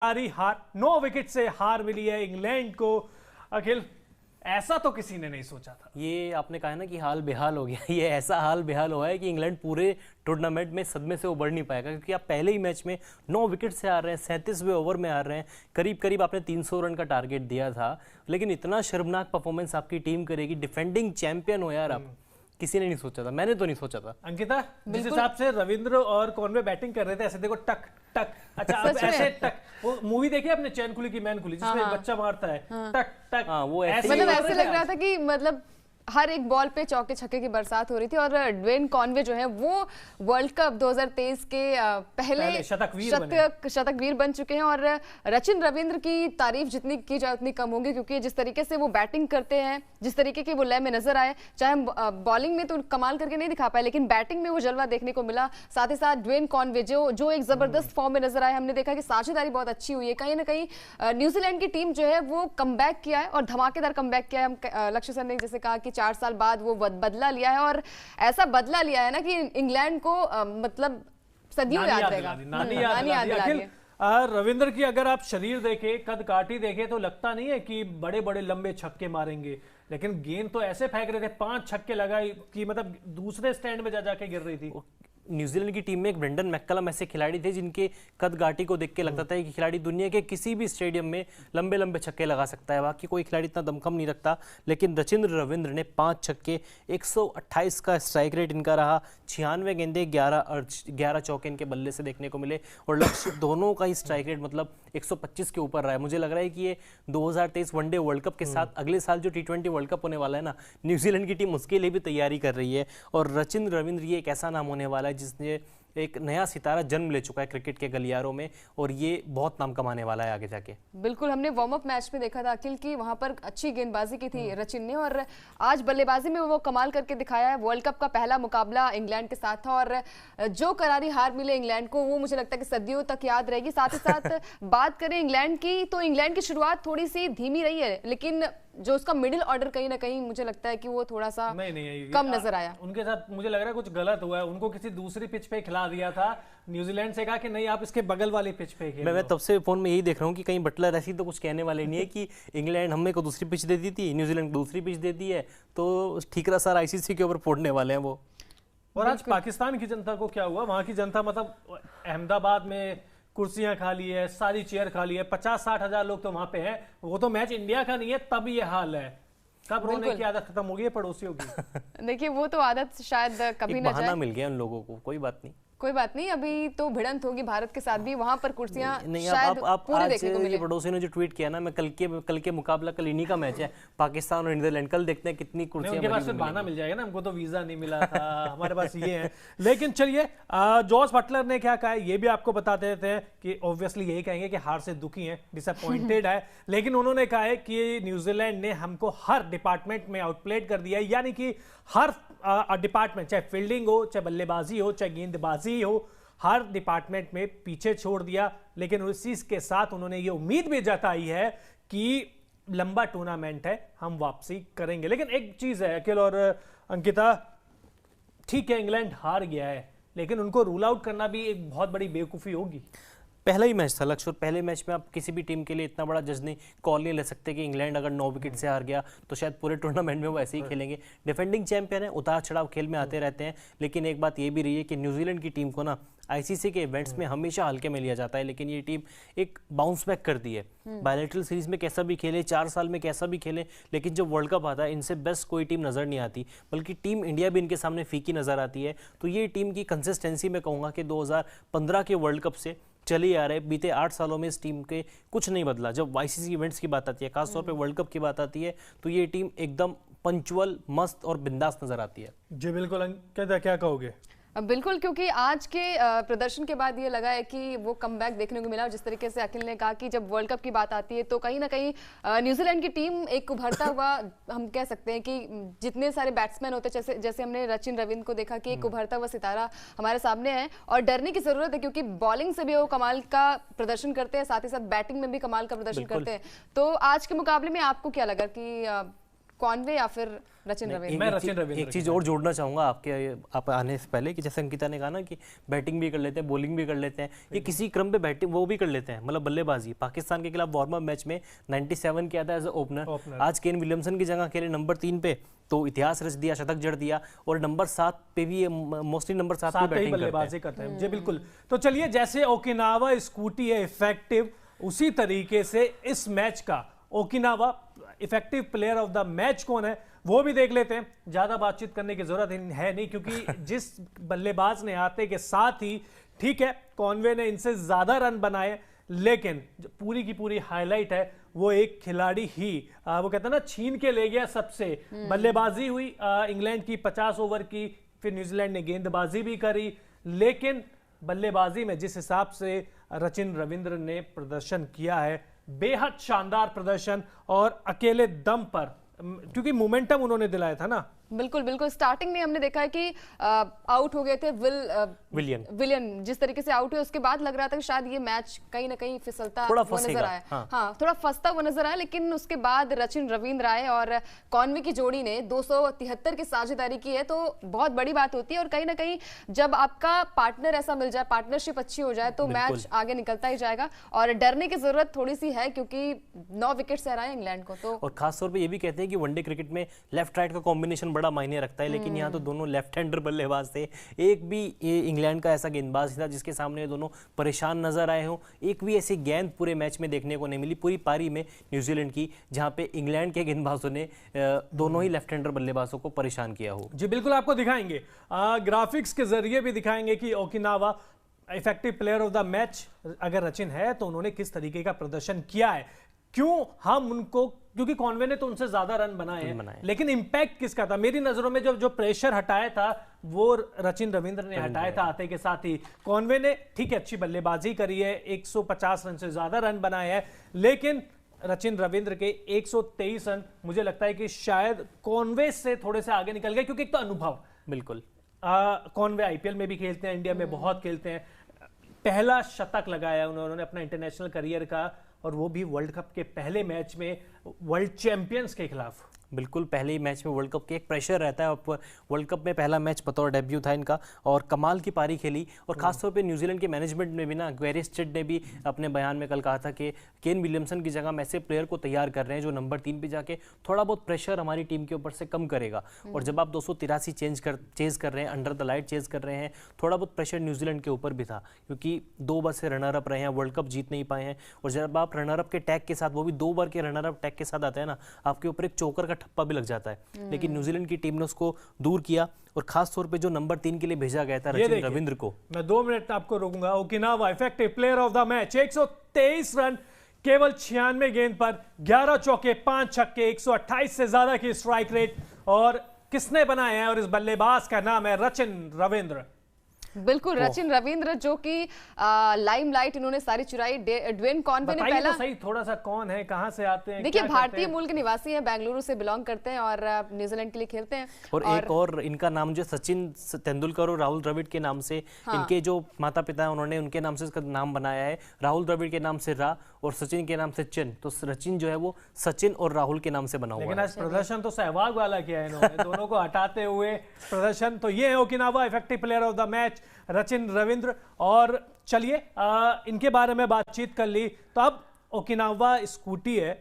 सारी हार 9 विकेट से हार मिली है इंग्लैंड को। अखिल, ऐसा तो किसी ने नहीं सोचा था। ये आपने कहा ना कि हाल बेहाल हो गया, ये ऐसा हाल बेहाल हुआ है कि इंग्लैंड पूरे टूर्नामेंट में सदमे से उबर नहीं पाएगा, क्योंकि आप पहले ही मैच में 9 विकेट से हार रहे हैं, 37वें ओवर में हार रहे हैं, करीब करीब आपने 300 रन का टारगेट दिया था, लेकिन इतना शर्मनाक परफॉर्मेंस आपकी टीम करेगी। डिफेंडिंग चैंपियन हो यार आप, किसी ने नहीं सोचा था, मैंने तो नहीं सोचा था। अंकिता, जिस हिसाब से रविंद्र और कॉनवे बैटिंग कर रहे थे, ऐसे देखो टक टक, अच्छा अब ऐसे टक, वो मूवी देखी आपने चैन खुली की मैन खुली, जिसमें एक बच्चा मारता है टक टक, वो ऐसे लग रहा था कि मतलब हर एक बॉल पे चौके छक्के की बरसात हो रही थी। और ड्वेन कॉनवे जो है वो वर्ल्ड कप 2023 के पहले शतकवीर बन चुके हैं। और रचिन रविंद्र की तारीफ जितनी की जाए उतनी कम होगी, क्योंकि जिस तरीके से वो बैटिंग करते हैं, जिस तरीके के वो लय में नजर आए, चाहे हम बॉलिंग में तो कमाल करके नहीं दिखा पाए, लेकिन बैटिंग में वो जलवा देखने को मिला। साथ ही साथ ड्वेन कॉनवे जो एक जबरदस्त फॉर्म में नजर आए, हमने देखा कि साझेदारी बहुत अच्छी हुई है। कहीं ना कहीं न्यूजीलैंड की टीम जो है वो कमबैक किया है और धमाकेदार कमबैक किया है। लक्ष्य सर ने जैसे कहा कि 4 साल बाद वो बदला लिया है, और ऐसा बदला लिया है ना कि इंग्लैंड को मतलब सदियों याद रहेगा। रविंद्र की अगर आप शरीर देखे, कद काठी देखे, तो लगता नहीं है कि बड़े बड़े लंबे छक्के मारेंगे, लेकिन गेंद तो ऐसे फेंक रहे थे, 5 छक्के लगाए कि मतलब दूसरे स्टैंड में जाके गिर रही थी। न्यूजीलैंड की टीम में एक ब्रेंडन मैककलम ऐसे खिलाड़ी थे जिनके कद गाटी को देख के लगता था कि खिलाड़ी दुनिया के किसी भी स्टेडियम में लंबे लंबे छक्के लगा सकता है। बाकी कोई खिलाड़ी इतना दमखम नहीं रखता, लेकिन रचिन रविंद्र ने 5 छक्के, 128 का स्ट्राइक रेट इनका रहा, 96 गेंदे, 11 चौके इनके बल्ले से देखने को मिले, और लक्ष्य दोनों का ही स्ट्राइक रेट मतलब 125 के ऊपर रहा है। मुझे लग रहा है कि ये 2023 वनडे वर्ल्ड कप के साथ अगले साल जो T20 वर्ल्ड कप होने वाला है ना, न्यूजीलैंड की टीम उसके लिए भी तैयारी कर रही है। और रचिन रविंद्र ये एक ऐसा नाम होने वाला है जिसने एक नया सितारा जन्म ले चुका है क्रिकेट के गलियारों में, और ये बहुत नाम कमाने वाला है आगे जाके। बिल्कुल, हमने वार्म अप मैच में देखा था अखिल की वहां पर अच्छी गेंदबाजी की थी रचिन ने, और आज बल्लेबाजी में वो कमाल करके दिखाया है। वर्ल्ड कप का पहला मुकाबला इंग्लैंड के साथ था, और जो करारी हार मिले इंग्लैंड को वो मुझे लगता है कि सदियों तक याद रहेगी। साथ ही साथ बात करें इंग्लैंड की, तो इंग्लैंड की शुरुआत थोड़ी सी धीमी रही है, लेकिन जो उसका मिडिल ऑर्डर कहीं ना कहीं मुझे लगता है कि वो थोड़ा सा कम नजर आया। उनके साथ मुझे लग रहा है कुछ गलत हुआ है, उनको किसी दूसरी पिच पे खिला दिया था। न्यूजीलैंड से कहा कि नहीं, आप इसके बगल वाली पिच पे खेलो। मैं तब से फोन में यही देख रहा हूँ कि कहीं बटलर ऐसी तो कुछ कहने वाले नहीं है कि इंग्लैंड हमने को दूसरी पिच दे दी थी, न्यूजीलैंड दूसरी पिच दे दी है, तो ठीकरा सर आईसीसी के ऊपर फोड़ने वाले हैं वो। और आज पाकिस्तान की जनता को क्या हुआ, वहां की जनता मतलब अहमदाबाद में कुर्सियां खाली है, सारी चेयर खाली है, 50-60 हजार लोग तो वहां पे हैं। वो तो मैच इंडिया का नहीं है, तब ये हाल है। कब रोने की आदत खत्म हो गई है पड़ोसियों की? देखिए, वो तो आदत शायद कभी ना जाए, मिल गया उन लोगों को, कोई बात नहीं, कोई बात नहीं। अभी तो भिड़ंत होगी भारत के साथ भी, वहां पर कुर्सियां शायद पूरे देखने को मिले। पड़ोसी ने जो ट्वीट किया ना, मैं कल के मुकाबला कल इन्हीं का मैच है, पाकिस्तान और नीदरलैंड, कल देखते हैं कितनी कुर्सियां। उनके पास बहाना मिल जाएगा ना, हमको तो वीजा नहीं मिला था, हमारे पास ये है। लेकिन चलिए, जॉस बटलर ने क्या कहा है ये भी आपको बता देते हैं कि ऑब्वियसली यही कहेंगे कि हार से दुखी है, डिसअपॉइंटेड है, लेकिन उन्होंने कहा है कि न्यूजीलैंड ने हमको हर डिपार्टमेंट में आउटप्लेड कर दिया है, यानी कि हर डिपार्टमेंट, चाहे फील्डिंग हो, चाहे बल्लेबाजी हो, चाहे गेंदबाजी हो, हर डिपार्टमेंट में पीछे छोड़ दिया। लेकिन उसी के साथ उन्होंने ये उम्मीद भी जताई है कि लंबा टूर्नामेंट है, हम वापसी करेंगे। लेकिन एक चीज है अखिल और अंकिता, ठीक है इंग्लैंड हार गया है, लेकिन उनको रूल आउट करना भी एक बहुत बड़ी बेवकूफी होगी। पहला ही मैच था लक्ष्य, और पहले मैच में आप किसी भी टीम के लिए इतना बड़ा जज नहीं कॉल नहीं ले सकते कि इंग्लैंड अगर 9 विकेट से हार गया तो शायद पूरे टूर्नामेंट में वो ऐसे ही खेलेंगे। डिफेंडिंग चैंपियन है, उतार चढ़ाव खेल में आते रहते हैं, लेकिन एक बात ये भी रही है कि न्यूजीलैंड की टीम को ना आईसीसी के इवेंट्स में हमेशा हल्के में लिया जाता है, लेकिन ये टीम एक बाउंस बैक कर दी है। बायलैटरल सीरीज में कैसा भी खेले, 4 साल में कैसा भी खेले, लेकिन जब वर्ल्ड कप आता है इनसे बेस्ट कोई टीम नजर नहीं आती, बल्कि टीम इंडिया भी इनके सामने फीकी नजर आती है। तो ये टीम की कंसिस्टेंसी में कहूँगा कि 2015 के वर्ल्ड कप से चली आ रहे बीते 8 सालों में इस टीम के कुछ नहीं बदला। जब आईसीसी इवेंट्स की बात आती है, खासतौर पे वर्ल्ड कप की बात आती है, तो ये टीम एकदम पंचुअल, मस्त और बिंदास नजर आती है। जी बिल्कुल, क्या कहोगे? बिल्कुल, क्योंकि आज के प्रदर्शन के बाद ये लगा है कि वो कमबैक देखने को मिला। जिस तरीके से अखिल ने कहा कि जब वर्ल्ड कप की बात आती है तो कहीं ना कहीं न्यूजीलैंड की टीम एक उभरता हुआ, हम कह सकते हैं कि जितने सारे बैट्समैन होते हैं, जैसे हमने रचिन रविंद्र को देखा कि एक उभरता हुआ सितारा हमारे सामने है, और डरने की जरूरत है, क्योंकि बॉलिंग से भी वो कमाल का प्रदर्शन करते हैं, साथ ही साथ बैटिंग में भी कमाल का प्रदर्शन करते हैं। तो आज के मुकाबले में आपको क्या लगा कि कॉनवे या फिर रचिन रविंद्र? एक चीज और जोड़ना चाहूंगा आप आने से पहले कि जैसे अंकिता ने कहा ना कि बैटिंग भी कर लेते हैं, बॉलिंग भी कर लेते हैं, ये किसी क्रम पे बैटिंग वो भी कर लेते हैं, मतलब बल्लेबाजी। पाकिस्तान के खिलाफ वार्म अप मैच में 97 किया था एज ओपनर। आज केन विलियमसन की जगह खेले नंबर 3 पे, तो इतिहास रच दिया, शतक जड़ दिया। और नंबर 7 पे भी मोस्टली नंबर 7 पे बैटिंग बल्लेबाजी करते हैं जी बिल्कुल। तो चलिए, जैसे ओकिनावा स्कूटी है इफेक्टिव, उसी तरीके से इस मैच का Okinawa effective player of the match कौन है वो भी देख लेते हैं। ज्यादा बातचीत करने की जरूरत है नहीं, क्योंकि जिस बल्लेबाज ने आते के साथ ही, ठीक है कॉनवे ने इनसे ज्यादा रन बनाए, लेकिन जो पूरी की पूरी हाईलाइट है वो एक खिलाड़ी ही वो कहते हैं ना छीन के ले गया सबसे। बल्लेबाजी हुई इंग्लैंड की 50 ओवर की, फिर न्यूजीलैंड ने गेंदबाजी भी करी, लेकिन बल्लेबाजी में जिस हिसाब से रचिन रविंद्र ने प्रदर्शन किया है, बेहद शानदार प्रदर्शन, और अकेले दम पर, क्योंकि मोमेंटम उन्होंने दिलाया था ना। बिल्कुल बिल्कुल। स्टार्टिंग में हमने देखा है कि आउट हो गए थे विलियन जिस तरीके से आउट हुए, उसके बाद लग रहा था कि शायद ये मैच कहीं ना कहीं फिसलता हुआ नजर आया। हाँ, थोड़ा फंसता हुआ नजर आया, लेकिन उसके बाद रचिन रविंद्र आए और कॉनवे की जोड़ी ने 273 की साझेदारी की है, तो बहुत बड़ी बात होती है। और कहीं ना कहीं जब आपका पार्टनर ऐसा मिल जाए, पार्टनरशिप अच्छी हो जाए, तो मैच आगे निकलता ही जाएगा। और डरने की जरूरत थोड़ी सी है, क्योंकि 9 विकेट से हराए इंग्लैंड को। तो और खासतौर पर ये भी कहते हैं कि वनडे क्रिकेट में लेफ्ट राइट का कॉम्बिनेशन बड़ा मायने रखता है, लेकिन यहाँ तो दोनों लेफ्ट हैंडर बल्लेबाज थे। एक भी इंग्लैंड का ऐसा गेंदबाज था जिसके सामने दोनों परेशान नजर आए हों। एक भी ऐसी गेंद पूरे मैच में देखने को नहीं मिली, पूरी पारी में न्यूजीलैंड की, जहां पे इंग्लैंड के गेंदबाजों ने दोनों ही लेफ्ट हैंडर बल्लेबाजों को परेशान किया हो। जी बिल्कुल, आपको दिखाएंगे ग्राफिक्स के जरिए भी दिखाएंगे कि Okinawa effective player of the match अगर रचिन है तो उन्होंने किस तरीके का प्रदर्शन किया है, क्यों हम उनको, क्योंकि कॉनवे ने तो उनसे ज्यादा रन बनाए हैं, लेकिन इंपैक्ट किसका था? मेरी नजरों में जो प्रेशर हटाया था वो रचिन रविंद्र ने हटाया था आते के साथ ही। कॉनवे ने ठीक है अच्छी बल्लेबाजी करी है, 150 रन से ज्यादा रन बनाए हैं, लेकिन रचिन रविंद्र के 123 रन मुझे लगता है कि शायद कॉनवे से थोड़े से आगे निकल गए, क्योंकि एक तो अनुभव, बिल्कुल कॉनवे आईपीएल में भी खेलते हैं, इंडिया में बहुत खेलते हैं, पहला शतक लगाया उन्होंने अपना इंटरनेशनल करियर का, और वो भी वर्ल्ड कप के पहले मैच में वर्ल्ड चैंपियंस के खिलाफ। बिल्कुल, पहले ही मैच में वर्ल्ड कप के एक प्रेशर रहता है, और वर्ल्ड कप में पहला मैच बतौर डेब्यू था इनका, और कमाल की पारी खेली। और खासतौर पे न्यूजीलैंड के मैनेजमेंट में भी ना, ग्वेरी स्ट्रेट ने भी अपने बयान में कल कहा था कि केन विलियमसन की जगह हम ऐसे प्लेयर को तैयार कर रहे हैं जो नंबर 3 पे जाके थोड़ा बहुत प्रेशर हमारी टीम के ऊपर से कम करेगा। और जब आप 283 चेज कर रहे हैं, अंडर द लाइट चेज कर रहे हैं, थोड़ा बहुत प्रेशर न्यूजीलैंड के ऊपर भी था, क्योंकि 2 बार से रनर अप रहे हैं, वर्ल्ड कप जीत नहीं पाए हैं। और जब आप रनर अप के टैग के साथ, वो भी 2 बार के रनर अप टैग के साथ आते हैं ना, आपके ऊपर एक चोकर का ठप्पा भी लग जाता है। लेकिन न्यूजीलैंड की टीम ने उसको दूर किया, और खास तौर पे जो नंबर 3 के लिए भेजा गया था रचिन रविंद्र को। मैं 2 मिनट आपको रोकूंगा। Okinawa effective player of the match, 123 run केवल 96 गेंद पर, 11 चौके 5 छक्के, 128 से ज्यादा की स्ट्राइक रेट, और किसने बनाए हैं? और इस बल्लेबाज का नाम है रचिन रविंद्र। बिल्कुल, रचिन रविंद्र जो कि लाइमलाइट इन्होंने सारी चुराई। ड्वेन कॉनवे ने पहला, तो सही थोड़ा सा कौन है, कहां से आते हैं? देखिए, भारतीय मूल के निवासी हैं, बेंगलुरु से बिलोंग करते हैं और न्यूजीलैंड के लिए खेलते हैं। और एक और इनका नाम जो सचिन तेंदुलकर और राहुल द्रविड़ के नाम से, इनके जो माता पिता है उन्होंने उनके नाम से इसका नाम बनाया है। राहुल द्रविड़ के नाम से रा, और सचिन के नाम से चिन, तो रचिन जो है वो सचिन और राहुल के नाम से बना हुआ है। लेकिन आज प्रदर्शन तो सहवाग वाला किया है इन्होंने, दोनों को हटाते हुए प्रदर्शन। तो ये है Okinawa effective player of the match Rachin Ravindra. और चलिए इनके बारे में बातचीत कर ली, तो अब ओकिनावा स्कूटी है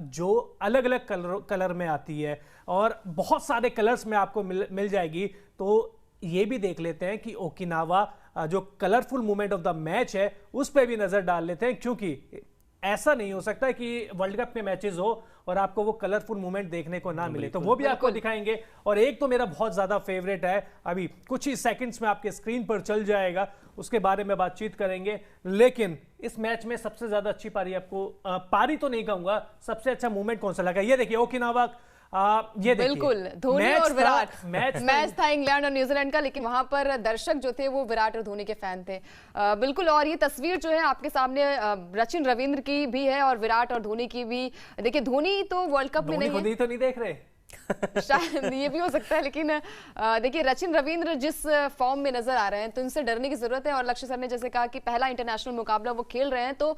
जो अलग अलग कलर में आती है, और बहुत सारे कलर्स में आपको मिल जाएगी। तो ये भी देख लेते हैं कि ओकिनावा जो colourful movement of the match है उस पर भी नजर डाल लेते हैं, क्योंकि ऐसा नहीं हो सकता कि वर्ल्ड कप में मैचेस हो और आपको वो कलरफुल मूवमेंट देखने को ना मिले, तो वो भी आपको दिखाएंगे। और एक तो मेरा बहुत ज्यादा फेवरेट है, अभी कुछ ही सेकंड्स में आपके स्क्रीन पर चल जाएगा, उसके बारे में बातचीत करेंगे। लेकिन इस मैच में सबसे ज्यादा अच्छी पारी आपको, पारी तो नहीं कहूंगा, सबसे अच्छा मूवमेंट कौन सा लगा? ये देखिए ओकिनावा, ये बिल्कुल धोनी और विराट, मैच था इंग्लैंड और न्यूजीलैंड का, लेकिन वहां पर दर्शक जो थे वो विराट और धोनी के फैन थे। बिल्कुल, और ये तस्वीर जो है आपके सामने रचिन रविंद्र की भी है और विराट और धोनी की भी। देखिए, धोनी तो वर्ल्ड कप में नहीं है, तो नहीं देख रहे शायद ये भी हो सकता है, लेकिन देखिए रचिन रविंद्र जिस फॉर्म में नजर आ रहे हैं तो इनसे डरने की जरूरत है। और लक्ष्य सर ने जैसे कहा कि पहला इंटरनेशनल मुकाबला वो खेल रहे हैं, तो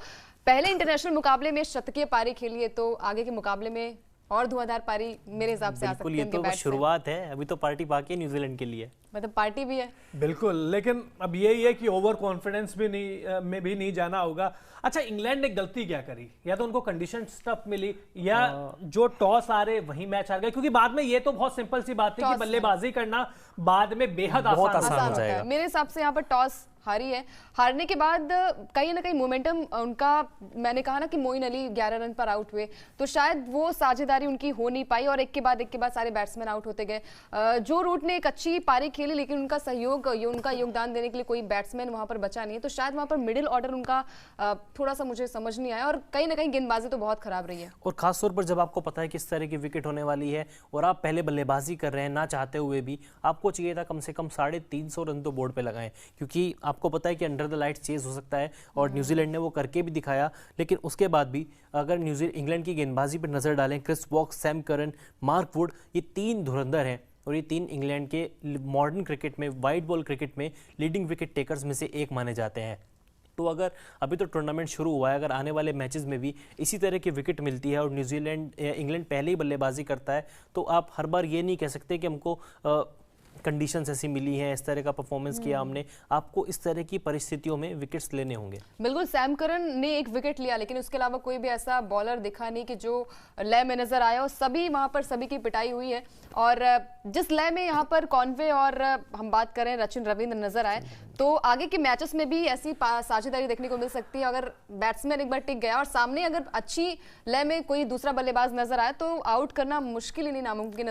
पहले इंटरनेशनल मुकाबले में शतकीय पारी खेली है, तो आगे के मुकाबले में और धुआंधार पारी मेरे हिसाब से आ सकती है। ये तो शुरुआत है, अभी तो पार्टी बाकी है न्यूजीलैंड के लिए, मतलब पार्टी भी है बिल्कुल। लेकिन अब यही है कि ओवर कॉन्फिडेंस भी नहीं जाना होगा। अच्छा, इंग्लैंड ने गलती क्या करी? या तो उनको कंडीशन टफ मिली, या जो टॉस आ रहे वही मैच हार गए, क्योंकि बाद में ये तो बहुत सिंपल सी बात है कि बल्लेबाजी करना बाद में बेहद आसान हो जाएगा। मेरे हिसाब से यहाँ पर टॉस हारी है। हारने के बाद कहीं ना कहीं मोमेंटम उनका, मैंने कहा ना कि मोइन अली 11 रन पर आउट हुए, तो शायद वो साझेदारी उनकी हो नहीं पाई और एक के बाद सारे बैट्समैन आउट होते गए। जो रूट ने एक अच्छी पारी खेली, लेकिन उनका सहयोग, उनका योगदान देने के लिए कोई बैट्समैन वहां पर बचा नहीं है, तो शायद वहां पर मिडिल ऑर्डर उनका थोड़ा सा मुझे समझ नहीं आया, और कहीं ना कहीं गेंदबाजी तो बहुत खराब रही है। और खासतौर पर जब आपको पता है किस तरह की विकेट होने वाली है और आप पहले बल्लेबाजी कर रहे हैं ना चाहते हुए भी, आपको चाहिए था कम से कम 350 रन तो बोर्ड पे लगाएं, क्योंकि आपको पता है कि अंडर द लाइट चेज हो सकता है, और न्यूजीलैंड ने वो करके भी दिखाया। लेकिन उसके बाद भी अगर इंग्लैंड की गेंदबाजी पर नजर डालें, Chris Woakes, Sam Curran, Mark Wood, ये 3 धुरंधर हैं, और ये 3 इंग्लैंड के मॉडर्न क्रिकेट में, वाइट बॉल क्रिकेट में लीडिंग विकेट टेकर्स में से एक माने जाते हैं। तो अगर अभी तो टूर्नामेंट शुरू हुआ है, अगर आने वाले मैचेस में भी इसी तरह की विकेट मिलती है और इंग्लैंड पहले ही बल्लेबाजी करता है, तो आप हर बार ये नहीं कह सकते कि हमको कंडीशंस ऐसी मिली हैं, इस तरह का परफॉर्मेंस किया हमने। आपको इस तरह की परिस्थितियों में विकेट्स लेने होंगे। बिल्कुल, सैम करन ने एक विकेट लिया, लेकिन उसके अलावा कोई भी ऐसा बॉलर दिखा नहीं कि जो लय में नजर आया, और सभी वहां पर सभी की पिटाई हुई है। और जिस लय में यहाँ पर कॉन्वे और हम बात करें रचिन रविंद्र नजर आए, तो आगे के मैचेस में भी ऐसी साझेदारी देखने को मिल सकती है। अगर बैट्समैन एक बार टिक गया और सामने अगर अच्छी लय में कोई दूसरा बल्लेबाज नजर आए, तो आउट करना मुश्किल ही नहीं नामुमकिन।